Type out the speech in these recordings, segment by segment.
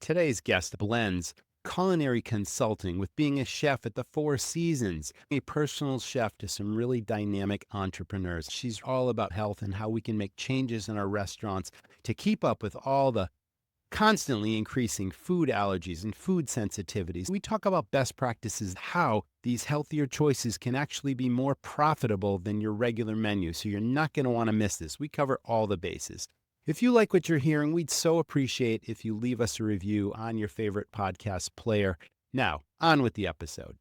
Today's guest blends culinary consulting with being a chef at the Four Seasons, a personal chef to some really dynamic entrepreneurs. She's all about health and how we can make changes in our restaurants to keep up with all the constantly increasing food allergies and food sensitivities. We talk about best practices, how these healthier choices can actually be more profitable than your regular menu. So you're not going to want to miss this. We cover all the bases. If you like what you're hearing, we'd so appreciate if you leave us a review on your favorite podcast player. Now, on with the episode.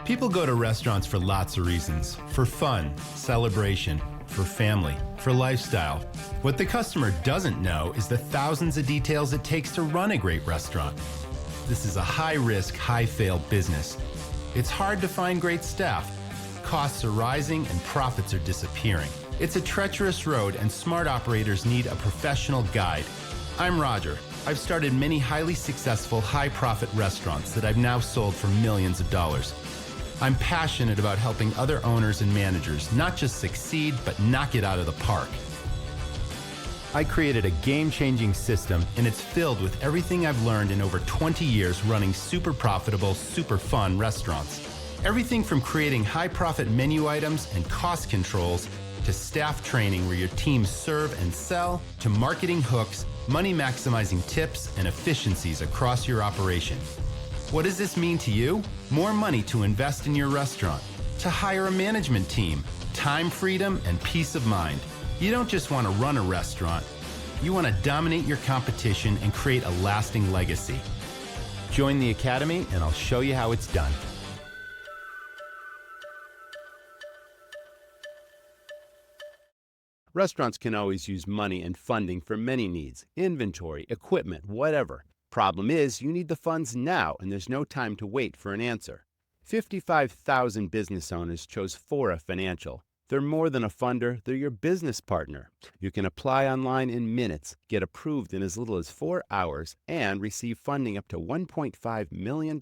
People go to restaurants for lots of reasons. For fun, celebration, for family, for lifestyle. What the customer doesn't know is the thousands of details it takes to run a great restaurant. This is a high-risk, high-fail business. It's hard to find great staff. Costs are rising and profits are disappearing. It's a treacherous road and smart operators need a professional guide. I'm Roger. I've started many highly successful, high-profit restaurants that I've now sold for millions of dollars. I'm passionate about helping other owners and managers not just succeed, but knock it out of the park. I created a game-changing system, and it's filled with everything I've learned in over 20 years running super profitable, super fun restaurants. Everything from creating high-profit menu items and cost controls to staff training where your teams serve and sell, to marketing hooks, money-maximizing tips, and efficiencies across your operation. What does this mean to you? More money to invest in your restaurant, to hire a management team, time freedom, and peace of mind. You don't just want to run a restaurant. You want to dominate your competition and create a lasting legacy. Join the Academy and I'll show you how it's done. Restaurants can always use money and funding for many needs, inventory, equipment, whatever. Problem is, you need the funds now, and there's no time to wait for an answer. 55,000 business owners chose Fora Financial. They're more than a funder, they're your business partner. You can apply online in minutes, get approved in as little as 4 hours, and receive funding up to $1.5 million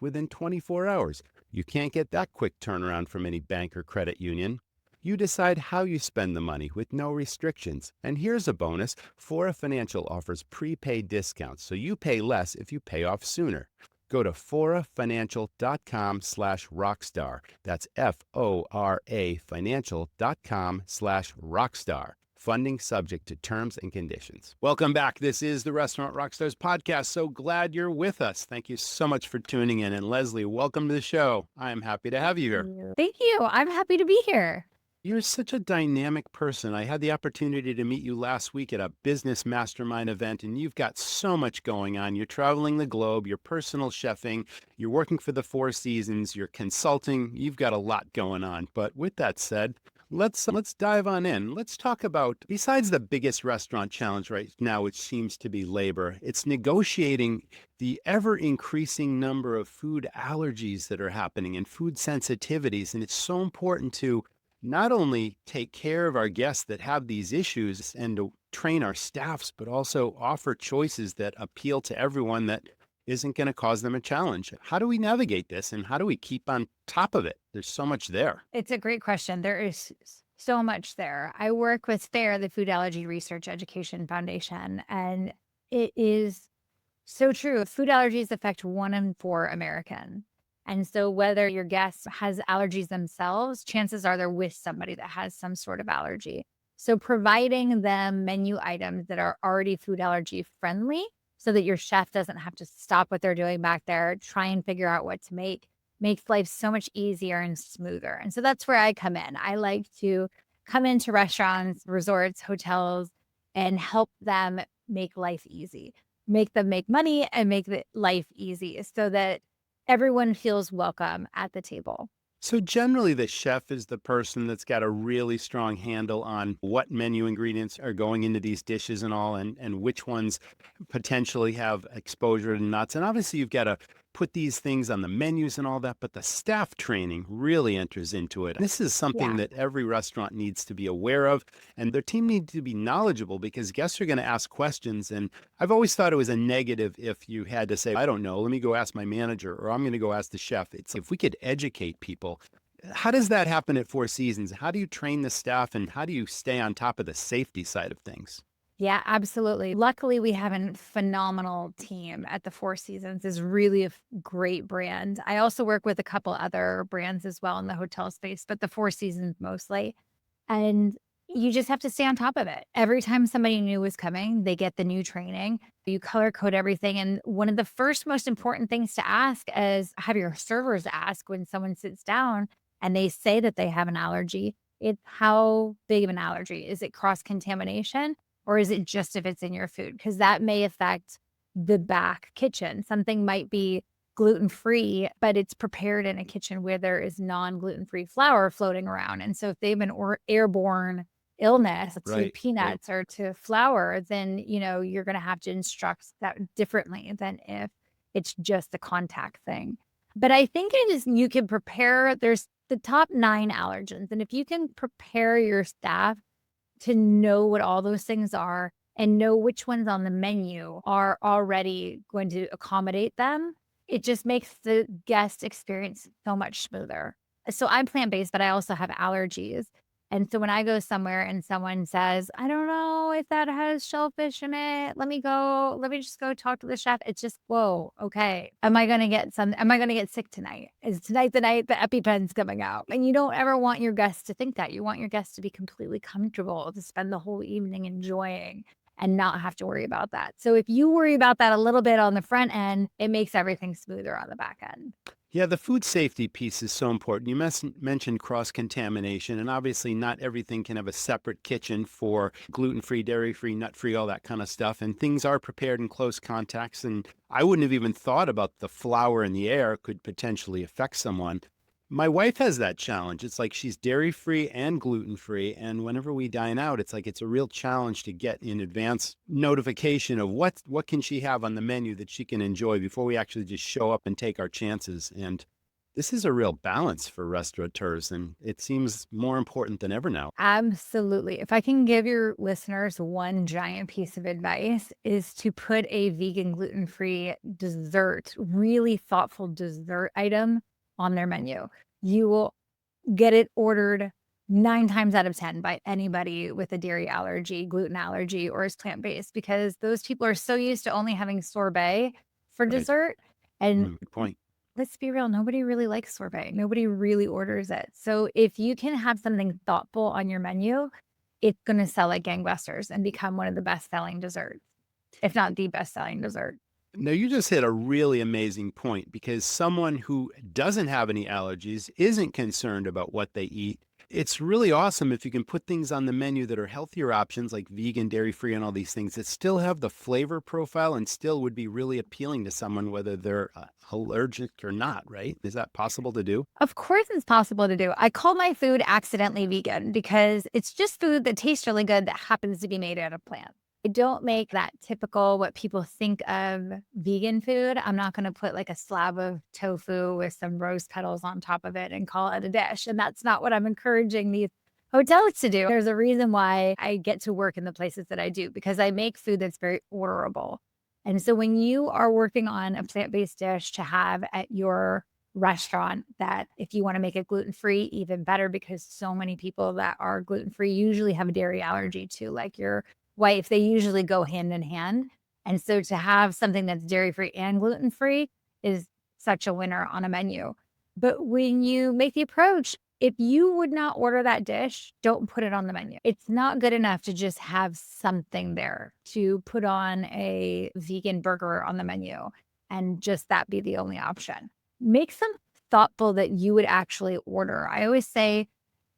within 24 hours. You can't get that quick turnaround from any bank or credit union. You decide how you spend the money with no restrictions. And here's a bonus. Fora Financial offers prepaid discounts, so you pay less if you pay off sooner. Go to forafinancial.com/rockstar. That's FORA financial.com/rockstar. Funding subject to terms and conditions. Welcome back. This is the Restaurant Rockstars podcast. So glad you're with us. Thank you so much for tuning in. And Leslie, welcome to the show. I am happy to have you here. Thank you. I'm happy to be here. You're such a dynamic person. I had the opportunity to meet you last week at a business mastermind event, and you've got so much going on. You're traveling the globe, you're personal chefing, you're working for the Four Seasons, you're consulting. You've got a lot going on. But with that said, let's dive on in. Let's talk about, besides the biggest restaurant challenge right now, which seems to be labor, it's negotiating the ever increasing number of food allergies that are happening and food sensitivities. And it's so important to not only take care of our guests that have these issues and to train our staffs, but also offer choices that appeal to everyone that isn't going to cause them a challenge. How do we navigate this and how do we keep on top of it? There's so much there. It's a great question. There is so much there. I work with FAIR, the Food Allergy Research Education Foundation, and it is so true. Food allergies affect 1 in 4 Americans. And so whether your guest has allergies themselves, chances are they're with somebody that has some sort of allergy. So providing them menu items that are already food allergy friendly so that your chef doesn't have to stop what they're doing back there, try and figure out what to make, makes life so much easier and smoother. And so that's where I come in. I like to come into restaurants, resorts, hotels, and help them make life easy, make them make money and make life easy so that everyone feels welcome at the table. So generally the chef is the person that's got a really strong handle on what menu ingredients are going into these dishes and all, and which ones potentially have exposure to nuts. And obviously you've got to put these things on the menus and all that, but the staff training really enters into it. This is something that every restaurant needs to be aware of, and their team needs to be knowledgeable because guests are going to ask questions. And I've always thought it was a negative if you had to say, I don't know, let me go ask my manager, or I'm going to go ask the chef. It's if we could educate people. How does that happen at Four Seasons? How do you train the staff and how do you stay on top of the safety side of things? Yeah, absolutely. Luckily, we have a phenomenal team at the Four Seasons. Is really a great brand. I also work with a couple other brands as well in the hotel space, but the Four Seasons mostly. And you just have to stay on top of it. Every time somebody new is coming, they get the new training. You color code everything. And one of the first most important things to ask is have your servers ask when someone sits down and they say that they have an allergy. It's how big of an allergy? Is it cross contamination or is it just if it's in your food? Because that may affect the back kitchen. Something might be gluten-free, but it's prepared in a kitchen where there is non-gluten-free flour floating around. And so if they have an airborne illness to Right, right. peanuts or to flour, then, you're going to have to instruct that differently than if it's just a contact thing. But I think it is, you can prepare, there's the top 9 allergens. And if you can prepare your staff to know what all those things are and know which ones on the menu are already going to accommodate them, it just makes the guest experience so much smoother. So I'm plant-based, but I also have allergies. And so when I go somewhere and someone says, I don't know if that has shellfish in it, let me just go talk to the chef. It's just, whoa, okay. Am I going to get sick tonight? Is tonight the night the EpiPen's coming out? And you don't ever want your guests to think that. You want your guests to be completely comfortable, to spend the whole evening enjoying and not have to worry about that. So if you worry about that a little bit on the front end, it makes everything smoother on the back end. Yeah, the food safety piece is so important. You mentioned cross contamination, and obviously, not everything can have a separate kitchen for gluten free, dairy free, nut free, all that kind of stuff. And things are prepared in close contacts. And I wouldn't have even thought about the flour in the air could potentially affect someone. My wife has that challenge. It's like she's dairy free and gluten free. And whenever we dine out, it's like it's a real challenge to get in advance notification of what can she have on the menu that she can enjoy before we actually just show up and take our chances. And this is a real balance for restaurateurs, and it seems more important than ever now. Absolutely. If I can give your listeners one giant piece of advice is to put a vegan gluten-free dessert, really thoughtful dessert item on their menu. You will get it ordered 9 times out of 10 by anybody with a dairy allergy, gluten allergy, or is plant-based because those people are so used to only having sorbet for Right. dessert. And Good point. let's be real, nobody really likes sorbet. Nobody really orders it. So if you can have something thoughtful on your menu, it's gonna sell like gangbusters and become one of the best-selling desserts, if not the best-selling dessert. Now, you just hit a really amazing point because someone who doesn't have any allergies isn't concerned about what they eat. It's really awesome if you can put things on the menu that are healthier options like vegan, dairy free, and all these things that still have the flavor profile and still would be really appealing to someone, whether they're allergic or not, right? Is that possible to do? Of course, it's possible to do. I call my food accidentally vegan because it's just food that tastes really good that happens to be made out of plants. I don't make that typical what people think of vegan food. I'm not going to put like a slab of tofu with some rose petals on top of it and call it a dish. And that's not what I'm encouraging these hotels to do. There's a reason why I get to work in the places that I do because I make food that's very orderable. And so when you are working on a plant-based dish to have at your restaurant, that if you want to make it gluten-free, even better because so many people that are gluten-free usually have a dairy allergy too, like your wife, they usually go hand in hand. And so to have something that's dairy-free and gluten-free is such a winner on a menu. But when you make the approach, if you would not order that dish, don't put it on the menu. It's not good enough to just have something there to put on a vegan burger on the menu and just that be the only option. Make some thoughtful that you would actually order. I always say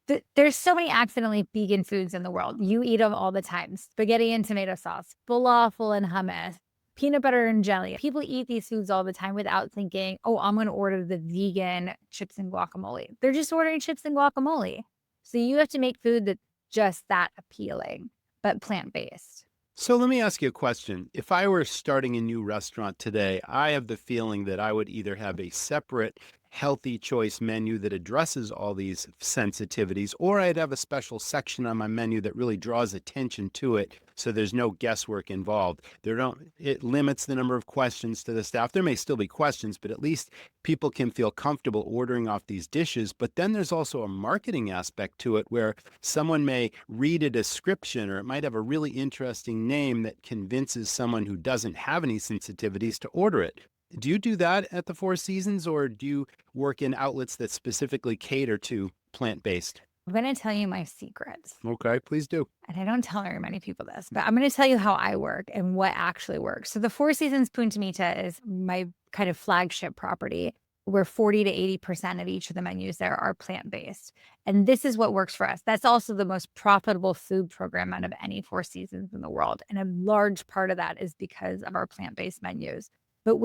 that there's so many accidentally vegan foods in the world. You eat them all the time. Spaghetti and tomato sauce, falafel and hummus, peanut butter and jelly. People eat these foods all the time without thinking, oh, I'm going to order the vegan chips and guacamole. They're just ordering chips and guacamole. So you have to make food that's just that appealing, but plant-based. So let me ask you a question. If I were starting a new restaurant today, I have the feeling that I would either have a separate healthy choice menu that addresses all these sensitivities, or I'd have a special section on my menu that really draws attention to it so there's no guesswork involved. It limits the number of questions to the staff. There may still be questions, but at least people can feel comfortable ordering off these dishes. But then there's also a marketing aspect to it where someone may read a description, or it might have a really interesting name that convinces someone who doesn't have any sensitivities to order it. Do you do that at the Four Seasons, or do you work in outlets that specifically cater to plant-based? I'm going to tell you my secrets. Okay, please do. And I don't tell very many people this, but I'm going to tell you how I work and what actually works. So the Four Seasons Punta Mita is my kind of flagship property, where 40 to 80% of each of the menus there are plant-based. And this is what works for us. That's also the most profitable food program out of any Four Seasons in the world. And a large part of that is because of our plant-based menus. But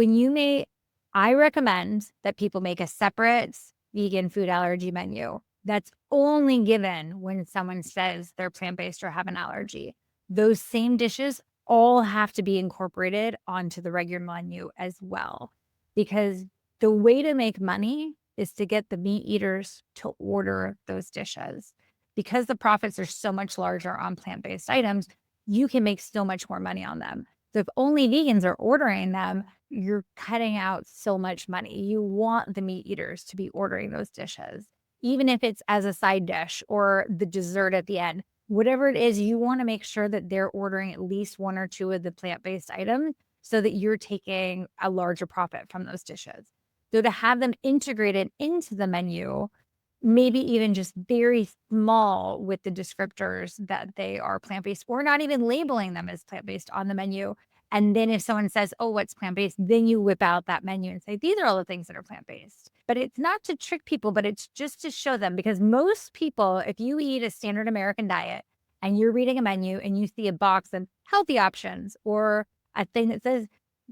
I recommend that people make a separate vegan food allergy menu. That's only given when someone says they're plant-based or have an allergy. Those same dishes all have to be incorporated onto the regular menu as well, because the way to make money is to get the meat eaters to order those dishes. Because the profits are so much larger on plant-based items, you can make so much more money on them. So if only vegans are ordering them, you're cutting out so much money. You want the meat eaters to be ordering those dishes, even if it's as a side dish or the dessert at the end. Whatever it is, you want to make sure that they're ordering at least one or two of the plant-based items so that you're taking a larger profit from those dishes. So to have them integrated into the menu, maybe even just very small with the descriptors that they are plant-based, or not even labeling them as plant-based on the menu. And then if someone says, oh, what's plant-based? Then you whip out that menu and say, these are all the things that are plant-based. But it's not to trick people, but it's just to show them, because most people, if you eat a standard American diet and you're reading a menu and you see a box of healthy options or a thing that says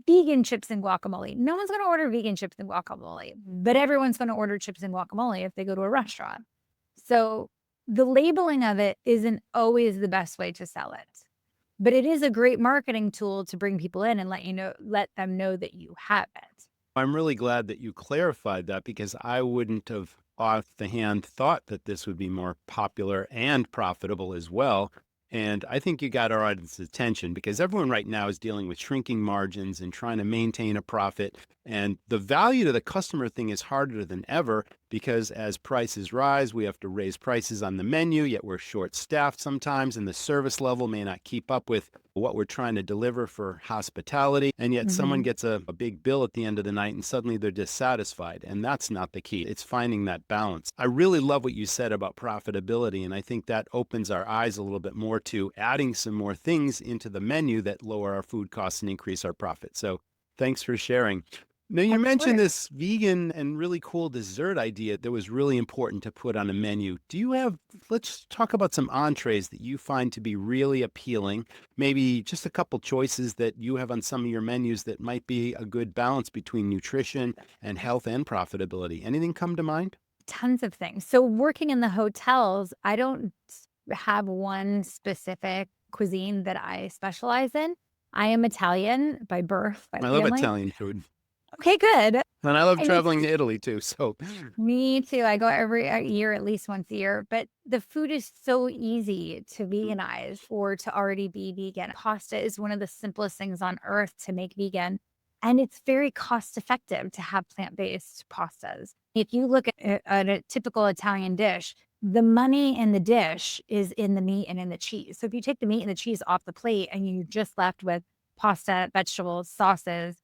vegan chips and guacamole, no one's going to order vegan chips and guacamole, but everyone's going to order chips and guacamole if they go to a restaurant. So the labeling of it isn't always the best way to sell it, but it is a great marketing tool to bring people in and let them know that you have it. I'm really glad that you clarified that, because I wouldn't have off the hand thought that this would be more popular and profitable as well. And I think you got our audience's attention, because everyone right now is dealing with shrinking margins and trying to maintain a profit. And the value to the customer thing is harder than ever, because as prices rise, we have to raise prices on the menu, yet we're short staffed sometimes, and the service level may not keep up with what we're trying to deliver for hospitality. And yet someone gets a big bill at the end of the night and suddenly they're dissatisfied. And that's not the key. It's finding that balance. I really love what you said about profitability. And I think that opens our eyes a little bit more to adding some more things into the menu that lower our food costs and increase our profit. So thanks for sharing. Now, you Of mentioned course. this vegan and really cool dessert idea that was really important to put on a menu. Let's talk about some entrees that you find to be really appealing. Maybe just a couple choices that you have on some of your menus that might be a good balance between nutrition and health and profitability. Anything come to mind? Tons of things. So working in the hotels, I don't have one specific cuisine that I specialize in. I am Italian by birth, by I love family. Italian food. Okay, good. And I love And traveling to Italy too. So me too. I go every year, at least once a year. But the food is so easy to veganize or to already be vegan. Pasta is one of the simplest things on earth to make vegan. And it's very cost effective to have plant-based pastas. If you look at a typical Italian dish, the money in the dish is in the meat and in the cheese. So if you take the meat and the cheese off the plate and you're just left with pasta, vegetables, sauces,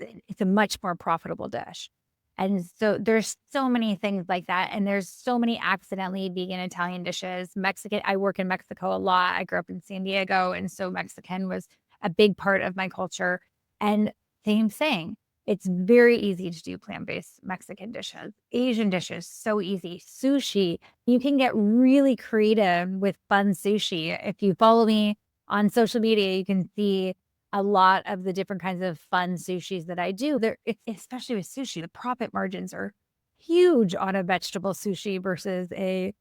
it's a much more profitable dish. And so there's so many things like that. And there's so many accidentally vegan Italian dishes. Mexican, I work in Mexico a lot. I grew up in San Diego. And so Mexican was a big part of my culture. And same thing. It's very easy to do plant-based Mexican dishes. Asian dishes, so easy. Sushi, you can get really creative with fun sushi. If you follow me on social media, you can see a lot of the different kinds of fun sushis that I do. Especially with sushi, the profit margins are huge on a vegetable sushi versus a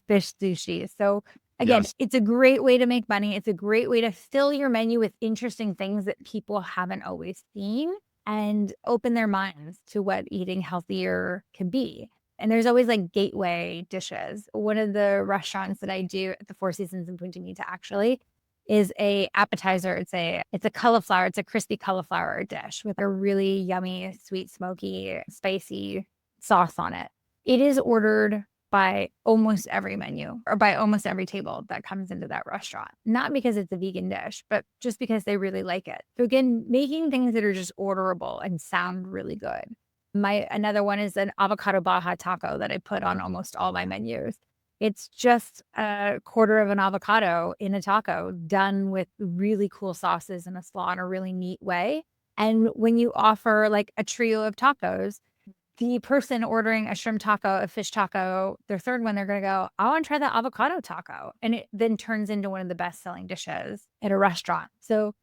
fish sushi. So again, yes. it's a great way to make money. It's a great way to fill your menu with interesting things that people haven't always seen. and open their minds to what eating healthier can be. And there's always like gateway dishes. One of the restaurants that I do at the Four Seasons in Punta Mita actually is a appetizer. It's a cauliflower, it's a crispy cauliflower dish with a really yummy, sweet, smoky, spicy sauce on it. It is ordered by almost every menu or by almost every table that comes into that restaurant. Not because it's a vegan dish, but just because they really like it. So again, making things that are just orderable and sound really good. Another one is an avocado baja taco that I put on almost all my menus. It's just a quarter of an avocado in a taco done with really cool sauces and a slaw in a really neat way. And when you offer like a trio of tacos, the person ordering a shrimp taco, a fish taco, their third one, they're going to go, I want to try that avocado taco. And it then turns into one of the best selling dishes at a restaurant. So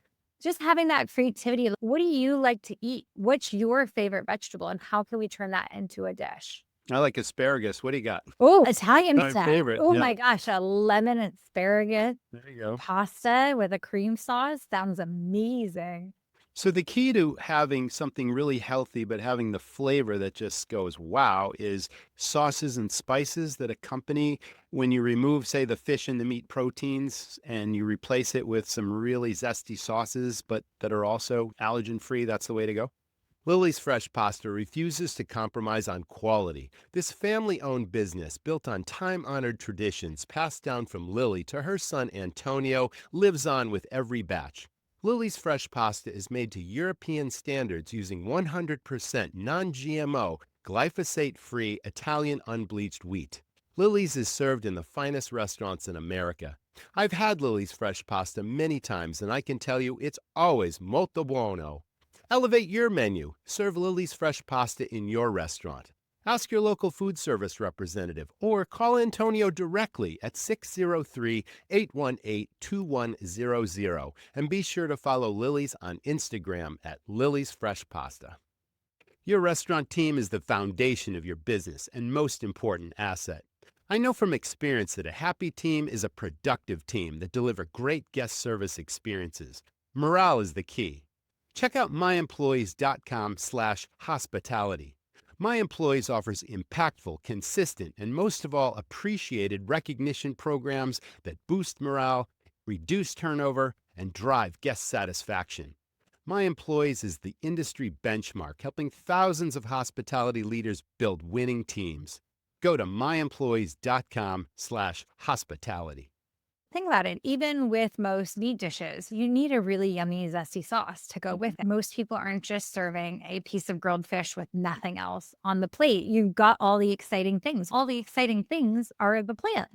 just having that creativity. What do you like to eat? What's your favorite vegetable? And how can we turn that into a dish? I like asparagus. What do you got? Oh, Italian My snack. favorite. Oh Yeah. my gosh, a lemon asparagus There you go. pasta with a cream sauce sounds amazing. So the key to having something really healthy, but having the flavor that just goes wow, is sauces and spices that accompany when you remove, say, the fish and the meat proteins and you replace it with some really zesty sauces, but that are also allergen free. That's the way to go. Lily's Fresh Pasta refuses to compromise on quality. This family owned business, built on time honored traditions passed down from Lily to her son Antonio, lives on with every batch. Lily's Fresh Pasta is made to European standards using 100% non GMO, glyphosate free Italian unbleached wheat. Lily's is served in the finest restaurants in America. I've had Lily's Fresh Pasta many times, and I can tell you it's always molto buono. Elevate your menu. Serve Lily's Fresh Pasta in your restaurant. Ask your local food service representative or call Antonio directly at 603-818-2100 and be sure to follow Lily's on Instagram at Lily's Fresh Pasta. Your restaurant team is the foundation of your business and most important asset. I know from experience that a happy team is a productive team that deliver great guest service experiences. Morale is the key. Check out myemployees.com/hospitality. My Employees offers impactful, consistent, and most of all, appreciated recognition programs that boost morale, reduce turnover, and drive guest satisfaction. My Employees is the industry benchmark, helping thousands of hospitality leaders build winning teams. Go to myemployees.com/hospitality. Think about it. Even with most meat dishes, you need a really yummy, zesty sauce to go with it. Most people aren't just serving a piece of grilled fish with nothing else on the plate. You've got all the exciting things. All the exciting things are the plant.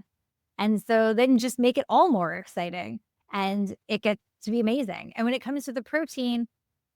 And so then just make it all more exciting and it gets to be amazing. And when it comes to the protein,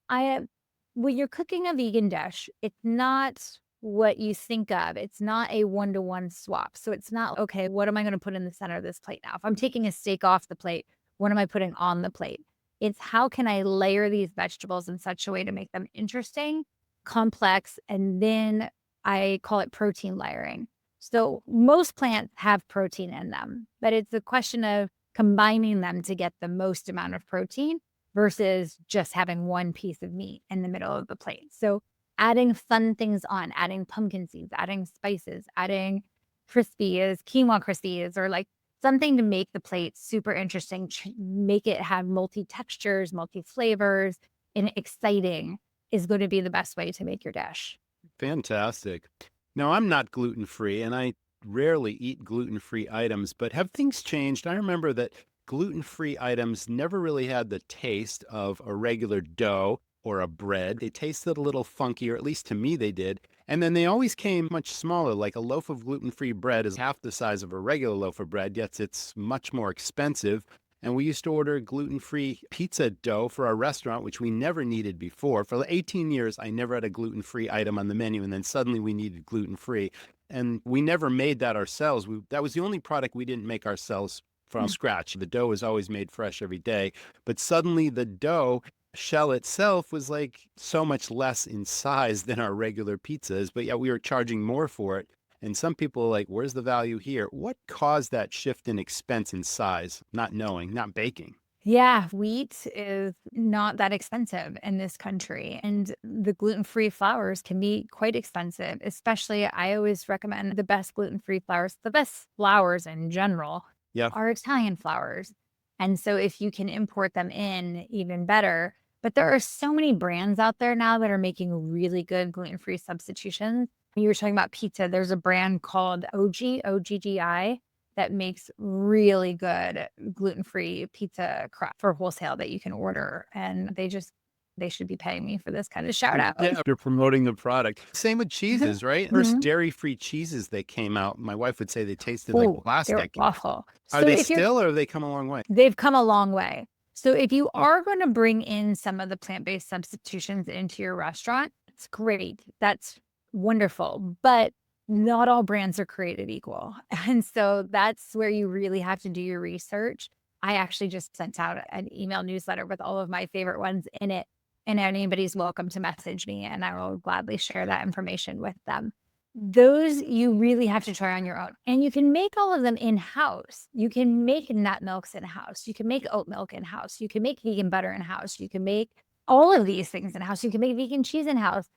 when you're cooking a vegan dish, it's not what you think of. It's not a one-to-one swap. So it's not, okay, what am I going to put in the center of this plate now? If I'm taking a steak off the plate, what am I putting on the plate? It's how can I layer these vegetables in such a way to make them interesting, complex, and then I call it protein layering. So most plants have protein in them, but it's a question of combining them to get the most amount of protein versus just having one piece of meat in the middle of the plate. So adding fun things on, adding pumpkin seeds, adding spices, adding crispies, quinoa crispies, or like something to make the plate super interesting, make it have multi-textures, multi-flavors, and exciting is going to be the best way to make your dish. Fantastic. Now, I'm not gluten free and I rarely eat gluten free items, but have things changed? I remember that gluten free items never really had the taste of a regular dough or a bread. They tasted a little funky, or at least to me they did. And then they always came much smaller, like a loaf of gluten free bread is half the size of a regular loaf of bread, yet it's much more expensive. And we used to order gluten-free pizza dough for our restaurant, which we never needed before. For 18 years, I never had a gluten-free item on the menu, and then suddenly we needed gluten-free. And we never made that ourselves. That was the only product we didn't make ourselves from scratch. The dough was always made fresh every day. But suddenly the dough shell itself was like so much less in size than our regular pizzas, but yet we were charging more for it. And some people are like, where's the value here? What caused that shift in expense in size? Not knowing, not baking. Yeah, wheat is not that expensive in this country, and the gluten-free flours can be quite expensive, especially I always recommend the best gluten-free flours. The best flours in general Yeah. are Italian flours. And so if you can import them in, even better. But there are so many brands out there now that are making really good gluten-free substitutions. You were talking about pizza. There's a brand called OGGI, that makes really good gluten-free pizza for wholesale that you can order, and they should be paying me for this kind of shout out. Yeah, they're promoting the product. Same with cheeses, right? First Mhm. dairy-free cheeses they came out, my wife would say they tasted like Oh, they're plastic. awful. Are So they if you're still or have they come a long way? They've come a long way. So if you are gonna bring in some of the plant-based substitutions into your restaurant, it's great. That's wonderful, but not all brands are created equal. And so that's where you really have to do your research. I actually just sent out an email newsletter with all of my favorite ones in it, and anybody's welcome to message me, and I will gladly share that information with them. Those you really have to try on your own, and you can make all of them in-house. You can make nut milks in-house, you can make oat milk in-house, you can make vegan butter in-house, you can make all of these things in-house, you can make vegan cheese in-house,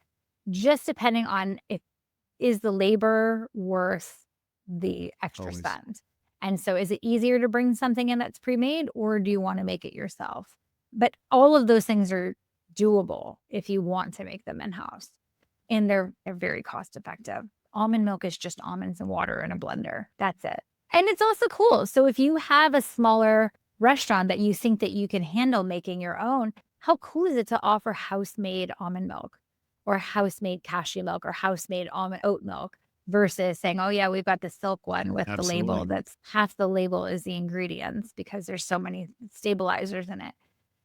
just depending on if is the labor worth the extra Always. spend? And so is it easier to bring something in that's pre-made, or do you wanna make it yourself? But all of those things are doable if you want to make them in-house, and they're very cost effective. Almond milk is just almonds and water in a blender. That's it. And it's also cool. So if you have a smaller restaurant that you think that you can handle making your own, how cool is it to offer house-made almond milk or house-made cashew milk or house-made almond oat milk versus saying, "Oh yeah, we've got the silk one with the label Absolutely. that's half the label is the ingredients because there's so many stabilizers in it."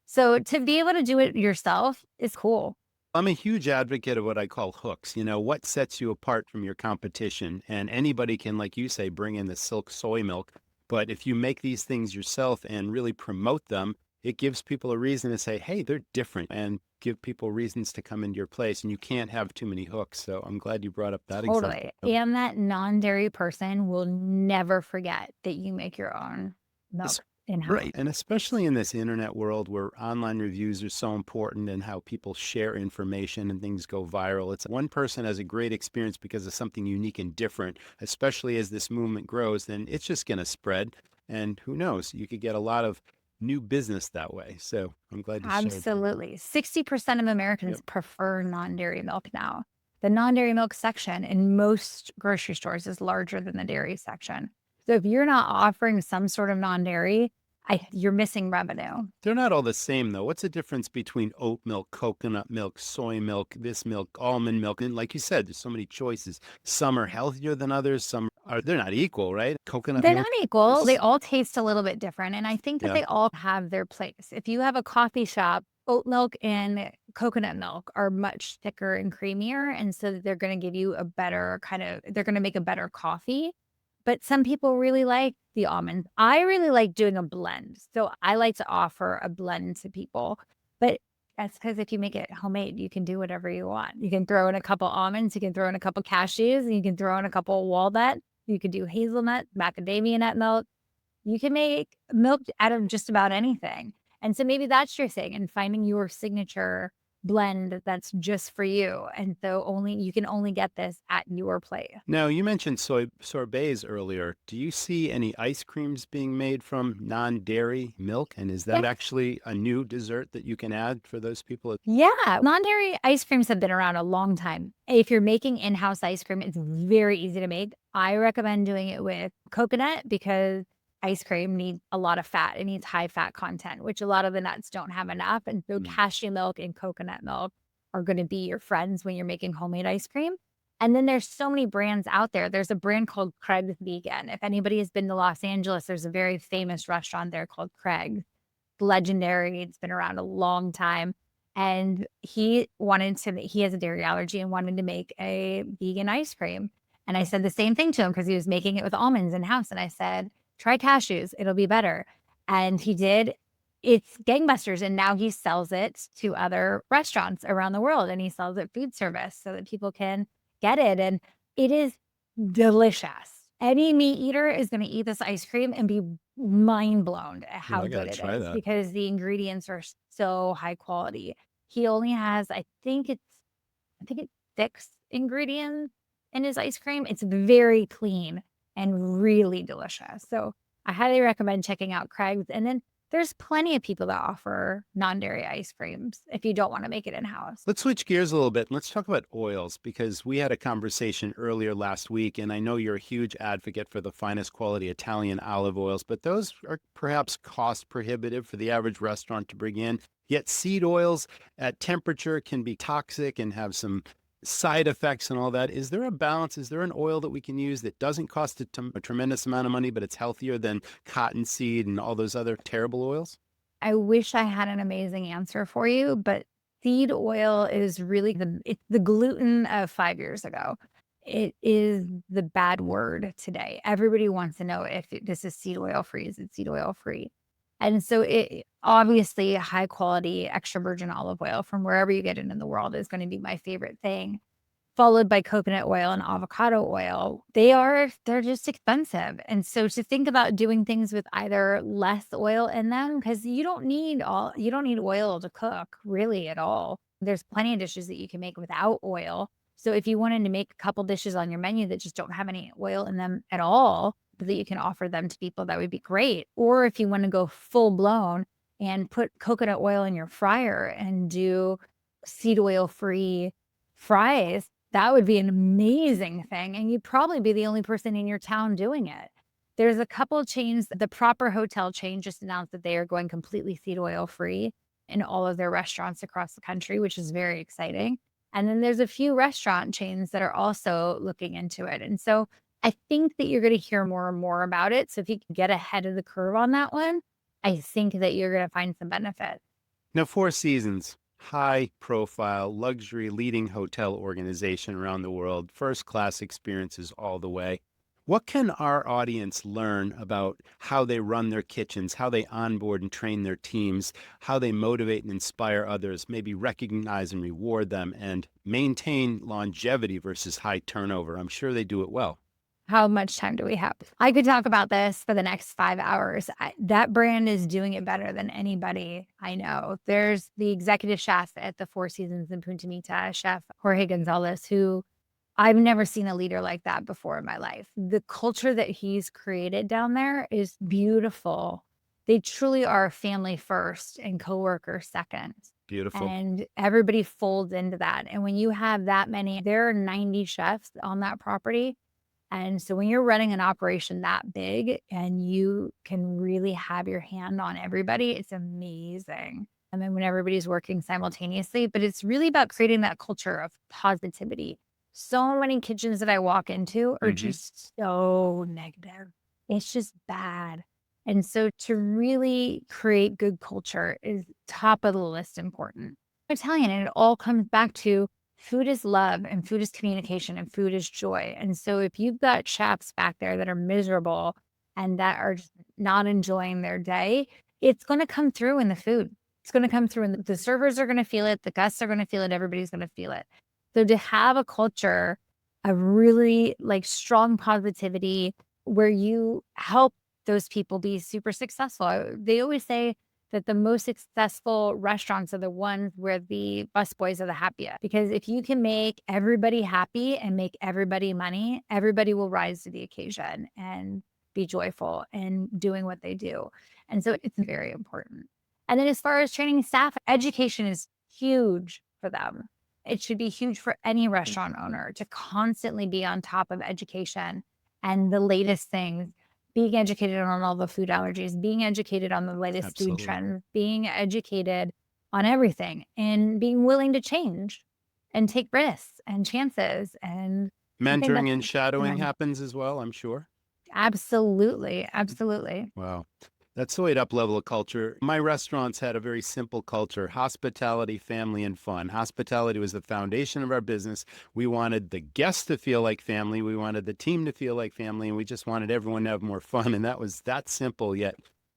So to be able to do it yourself is cool. I'm a huge advocate of what I call hooks. What sets you apart from your competition? And anybody can, like you say, bring in the silk soy milk. But if you make these things yourself and really promote them, it gives people a reason to say, hey, they're different and give people reasons to come into your place. And you can't have too many hooks. So I'm glad you brought up that example. Totally. And that non-dairy person will never forget that you make your own Es- milk in-house. Right. And especially in this internet world where online reviews are so important and how people share information and things go viral. It's one person has a great experience because of something unique and different, especially as this movement grows, then it's just going to spread. And who knows, you could get a lot of new business that way. So I'm glad you shared that. Absolutely. 60% of Yep. Americans prefer non-dairy milk now. The non-dairy milk section in most grocery stores is larger than the dairy section. So if you're not offering some sort of non-dairy, you're missing revenue. They're not all the same, though. What's the difference between oat milk, coconut milk, soy milk, this milk, almond milk? And like you said, there's so many choices. Some are healthier than others. They're not equal, right? Coconut They're not milk. equal. They all taste a little bit different, and I think that Yeah. they all have their place. If you have a coffee shop, oat milk and coconut milk are much thicker and creamier, and so they're gonna give you a better they're gonna make a better coffee, but some people really like the almond. I really like doing a blend, so I like to offer a blend to people, but that's because if you make it homemade, you can do whatever you want. You can throw in a couple almonds, you can throw in a couple cashews, and you can throw in a couple walnut. You could do hazelnut, macadamia nut milk. You can make milk out of just about anything. And so maybe that's your thing and finding your signature blend that's just for you. And so you can only get this at your place. Now, you mentioned sorbets earlier. Do you see any ice creams being made from non-dairy milk? And is Yeah. that actually a new dessert that you can add for those people? Yeah. Non-dairy ice creams have been around a long time. If you're making in-house ice cream, it's very easy to make. I recommend doing it with coconut because ice cream needs a lot of fat. It needs high fat content, which a lot of the nuts don't have enough. And so Mm. cashew milk and coconut milk are going to be your friends when you're making homemade ice cream. And then there's so many brands out there. There's a brand called Craig's Vegan. If anybody has been to Los Angeles, there's a very famous restaurant there called Craig's. Legendary. It's been around a long time. And he has a dairy allergy and wanted to make a vegan ice cream. And I said the same thing to him because he was making it with almonds in house. And I said, try cashews, it'll be better. And he did. It's gangbusters. And now he sells it to other restaurants around the world and he sells it food service so that people can get it. And it is delicious. Any meat eater is going to eat this ice cream and be mind blown at Oh, how I good gotta it try is that. because the ingredients are so high quality. He only has, I think it's 6 ingredients in his ice cream. It's very clean and really delicious. So I highly recommend checking out Craig's. And then there's plenty of people that offer non-dairy ice creams if you don't want to make it in-house. Let's switch gears a little bit and let's talk about oils because we had a conversation earlier last week, and I know you're a huge advocate for the finest quality Italian olive oils, but those are perhaps cost prohibitive for the average restaurant to bring in. Yet seed oils at temperature can be toxic and have some side effects and all that. Is there a balance? Is there an oil that we can use that doesn't cost a tremendous amount of money, but it's healthier than cottonseed and all those other terrible oils? I wish I had an amazing answer for you, but seed oil is really it's the gluten of 5 years ago. It is the bad word today. Everybody wants to know if this is seed oil free. Is it seed oil free? And so it obviously high quality extra virgin olive oil from wherever you get it in the world is going to be my favorite thing, followed by coconut oil and avocado oil. They're just expensive. And so to think about doing things with either less oil in them, because you don't need oil to cook really at all. There's plenty of dishes that you can make without oil. So if you wanted to make a couple dishes on your menu that just don't have any oil in them at all, but that you can offer them to people, that would be great. Or if you want to go full blown and put coconut oil in your fryer and do seed oil free fries, that would be an amazing thing, and you'd probably be the only person in your town doing it. There's a couple chains, the Proper Hotel chain just announced that they are going completely seed oil free in all of their restaurants across the country, which is very exciting. And then there's a few restaurant chains that are also looking into it. And so I think that you're going to hear more and more about it. So if you can get ahead of the curve on that one, I think that you're going to find some benefit. Now, Four Seasons, high profile, luxury leading hotel organization around the world, first class experiences all the way. What can our audience learn about how they run their kitchens, how they onboard and train their teams, how they motivate and inspire others, maybe recognize and reward them, and maintain longevity versus high turnover? I'm sure they do it well. How much time do we have? I could talk about this for the next 5 hours. That brand is doing it better than anybody I know. There's the executive chef at the Four Seasons in Punta Mita, Chef Jorge Gonzalez, who I've never seen a leader like that before in my life. The culture that he's created down there is beautiful. They truly are family first and coworker second. Beautiful. And everybody folds into that. And when you have that many, there are 90 chefs on that property, and so when you're running an operation that big and you can really have your hand on everybody, it's amazing. And then when everybody's working simultaneously, but it's really about creating that culture of positivity. So many kitchens that I walk into are Hmm. just so negative. It's just bad. And so to really create good culture is top of the list important. Italian, and it all comes back to food is love and food is communication and food is joy. And so if you've got chefs back there that are miserable and that are just not enjoying their day, it's going to come through in the food. It's going to come through, and the servers are going to feel it. The guests are going to feel it. Everybody's going to feel it. So to have a culture of really like strong positivity where you help those people be super successful. They always say that the most successful restaurants are the ones where the busboys are the happiest. Because if you can make everybody happy and make everybody money, everybody will rise to the occasion and be joyful in doing what they do. And so it's very important. And then as far as training staff, education is huge for them. It should be huge for any restaurant owner to constantly be on top of education and the latest things, being educated on all the food allergies, being educated on the latest food Absolutely. trends, being educated on everything, and being willing to change and take risks and chances. And I think Mentoring that's and shadowing them. happens as well, I'm sure. Absolutely. Absolutely. Wow. That's the way to up-level a culture. My restaurants had a very simple culture: hospitality, family, and fun. Hospitality was the foundation of our business. We wanted the guests to feel like family. We wanted the team to feel like family, and we just wanted everyone to have more fun. And that was that simple, yet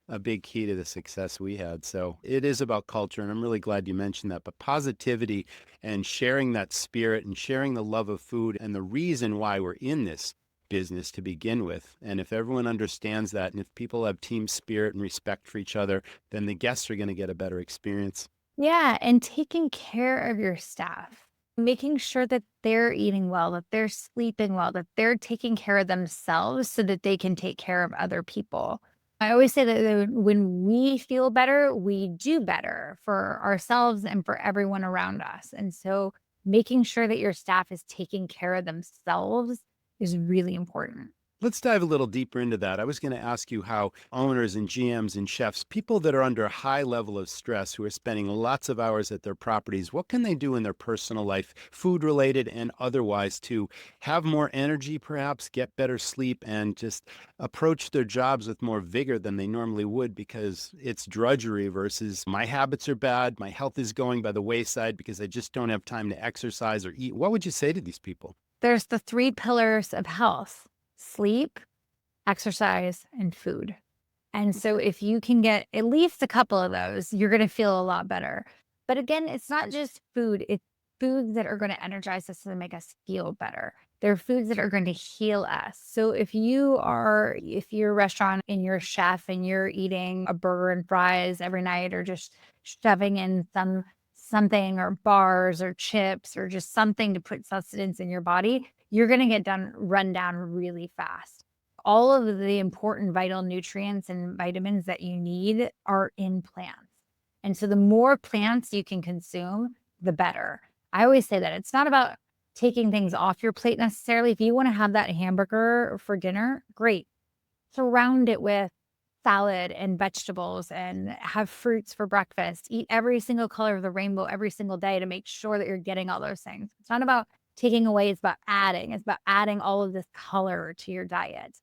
a big key to the success we had. So it is about culture, and I'm really glad you mentioned that. But positivity and sharing that spirit and sharing the love of food and the reason why we're in this business to begin with. And if everyone understands that, and if people have team spirit and respect for each other, then the guests are going to get a better experience. Yeah, and taking care of your staff, making sure that they're eating well, that they're sleeping well, that they're taking care of themselves so that they can take care of other people. I always say that when we feel better, we do better for ourselves and for everyone around us. And so making sure that your staff is taking care of themselves is really important. Let's dive a little deeper into that. I was going to ask you how owners and GMs and chefs, people that are under a high level of stress, who are spending lots of hours at their properties, what can they do in their personal life, food related and otherwise, to have more energy, perhaps get better sleep, and just approach their jobs with more vigor than they normally would, because it's drudgery versus my habits are bad, my health is going by the wayside because I just don't have time to exercise or eat. What would you say to these people? There's the three pillars of health: sleep, exercise, and food. And so if you can get at least a couple of those, you're going to feel a lot better. But again, it's not just food, it's foods that are going to energize us and make us feel better. They're foods that are going to heal us. So if you're a restaurant and you're a chef and you're eating a burger and fries every night, or just shoving in something, or bars or chips or just something to put sustenance in your body, you're going to run down really fast. All of the important vital nutrients and vitamins that you need are in plants. And so the more plants you can consume, the better. I always say that it's not about taking things off your plate necessarily. If you want to have that hamburger for dinner, great. Surround it with salad and vegetables and have fruits for breakfast. Eat every single color of the rainbow every single day to make sure that you're getting all those things. It's not about taking away, it's about adding. It's about adding all of this color to your diet.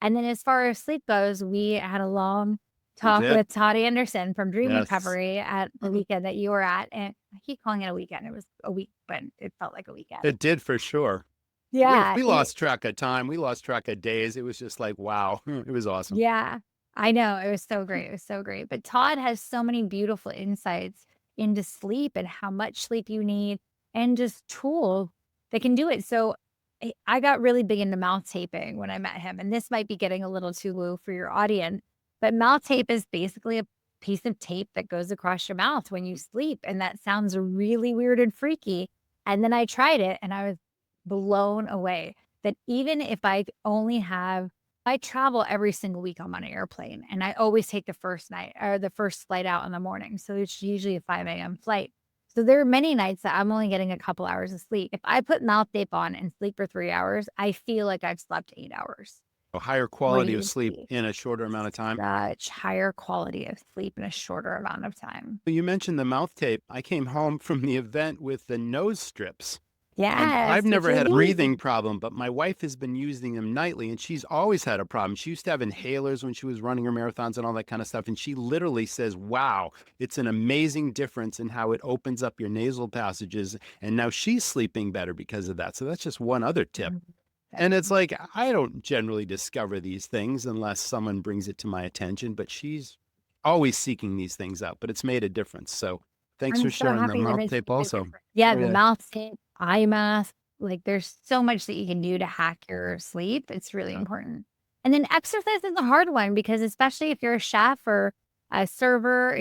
And then as far as sleep goes, we had a long We talk did. with Todd Anderson from Dream Yes. Recovery at the weekend that you were at. And I keep calling it a weekend. It was a week, but it felt like a weekend. It did for sure. We Yeah. we lost track of time. We lost track of days. It was just like, wow, it was awesome. Yeah. I know. It was so great. It was so great. But Todd has so many beautiful insights into sleep and how much sleep you need, and just tools that can do it. So I got really big into mouth taping when I met him. And this might be getting a little too woo for your audience, but mouth tape is basically a piece of tape that goes across your mouth when you sleep. And that sounds really weird and freaky. And then I tried it and I was blown away that even if I travel every single week on an airplane, and I always take the first night or the first flight out in the morning. So it's usually a 5 a.m. flight. So there are many nights that I'm only getting a couple hours of sleep. If I put mouth tape on and sleep for 3 hours, I feel like I've slept 8 hours. A higher quality of sleep Crazy. in a shorter amount of time. Such higher quality of sleep in a shorter amount of time. You mentioned the mouth tape. I came home from the event with the nose strips. And Yes, I've which never you had a need. breathing problem, but my wife has been using them nightly, and she's always had a problem. She used to have inhalers when she was running her marathons and all that kind of stuff. And she literally says, wow, it's an amazing difference in how it opens up your nasal passages. And now she's sleeping better because of that. So that's just one other tip. And it's like, I don't generally discover these things unless someone brings it to my attention, but she's always seeking these things out, but it's made a difference. So thanks I'm for so sharing the happy that mouth it's tape made a also. difference. Yeah, Oh, the yeah. mouth tape, eye mask, like there's so much that you can do to hack your sleep. It's really Yeah. important. And then exercise is a hard one, because especially if you're a chef or a server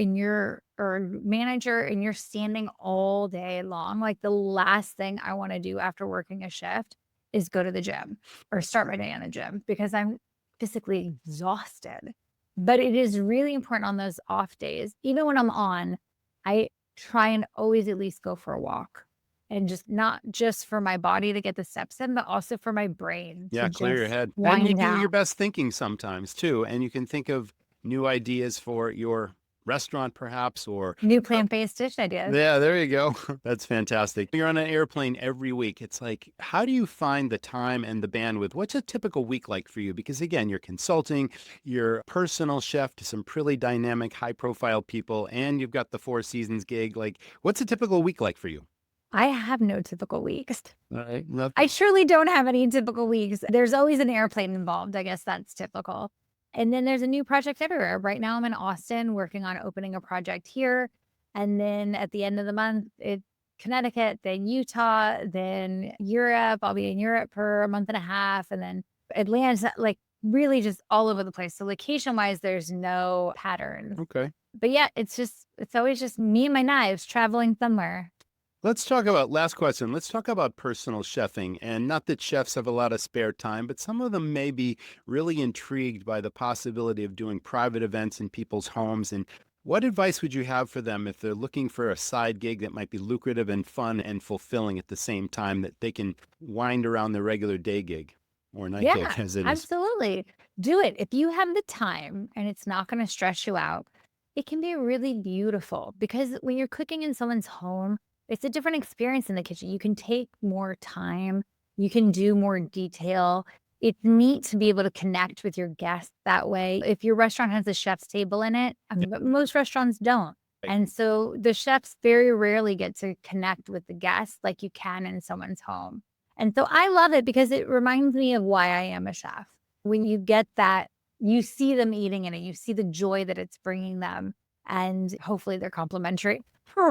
or manager and you're standing all day long, like the last thing I want to do after working a shift is go to the gym or start my day in the gym, because I'm physically exhausted. But it is really important on those off days. Even when I'm on, I try and always at least go for a walk, and just not just for my body to get the steps in, but also for my brain to Yeah, clear your just head. And you wind do down. your best thinking sometimes too. And you can think of new ideas for your restaurant, perhaps, or New plant-based dish ideas. yeah, there you go. That's fantastic. You're on an airplane every week. It's like, how do you find the time and the bandwidth? What's a typical week like for you? Because again, you're consulting, you're a personal chef to some pretty dynamic, high profile people, and you've got the Four Seasons gig. Like, what's a typical week like for you? I have no typical weeks. All right. Love I truly don't have any typical weeks. There's always an airplane involved. I guess that's typical. And then there's a new project everywhere. Right now I'm in Austin working on opening a project here. And then at the end of the month, it's Connecticut, then Utah, then Europe. I'll be in Europe for a month and a half. And then Atlanta's like really just all over the place. So location wise, there's no pattern. Okay. But yeah, it's always just me and my knives traveling somewhere. Let's talk about, last question. Let's talk about personal chefing. And not that chefs have a lot of spare time, but some of them may be really intrigued by the possibility of doing private events in people's homes. And what advice would you have for them if they're looking for a side gig that might be lucrative and fun and fulfilling at the same time, that they can wind around their regular day gig or night gig Yeah, as it is? absolutely. Do it. If you have the time and it's not going to stress you out, it can be really beautiful because when you're cooking in someone's home, it's a different experience in the kitchen. You can take more time, you can do more detail. It's neat to be able to connect with your guests that way. If your restaurant has a chef's table in it, I mean, but most restaurants don't. Right. And so the chefs very rarely get to connect with the guests like you can in someone's home. And so I love it because it reminds me of why I am a chef. When you get that, you see them eating in it, you see the joy that it's bringing them, and hopefully they're complimentary.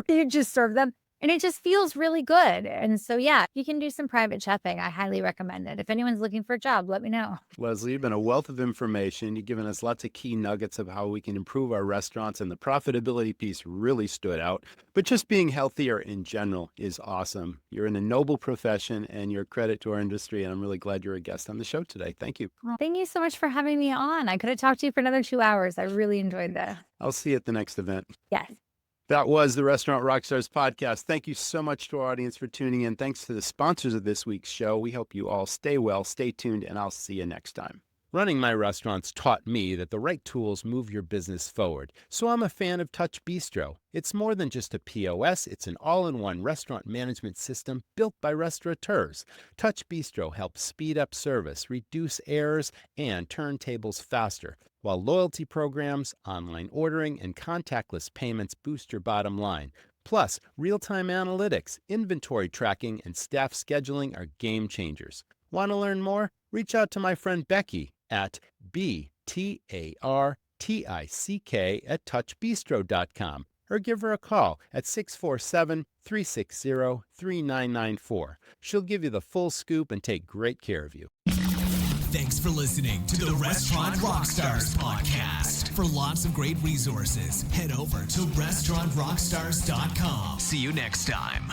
You just serve them. And it just feels really good. And so, yeah, if you can do some private chefing, I highly recommend it. If anyone's looking for a job, let me know. Leslie, you've been a wealth of information. You've given us lots of key nuggets of how we can improve our restaurants, and the profitability piece really stood out. But just being healthier in general is awesome. You're in a noble profession, and you're a credit to our industry, and I'm really glad you're a guest on the show today. Thank you. Well, thank you so much for having me on. I could have talked to you for another 2 hours. I really enjoyed this. I'll see you at the next event. Yes. That was the Restaurant Rockstars podcast. Thank you so much to our audience for tuning in. Thanks to the sponsors of this week's show. We hope you all stay well, stay tuned, and I'll see you next time. Running my restaurants taught me that the right tools move your business forward. So I'm a fan of Touch Bistro. It's more than just a POS. It's an all-in-one restaurant management system built by restaurateurs. Touch Bistro helps speed up service, reduce errors, and turn tables faster, while loyalty programs, online ordering, and contactless payments boost your bottom line. Plus, real-time analytics, inventory tracking, and staff scheduling are game changers. Want to learn more? Reach out to my friend Becky at BTARTICK@touchbistro.com or give her a call at 647-360-3994. She'll give you the full scoop and take great care of you. Thanks for listening to the Restaurant Rockstars podcast. For lots of great resources, head over to restaurantrockstars.com. See you next time.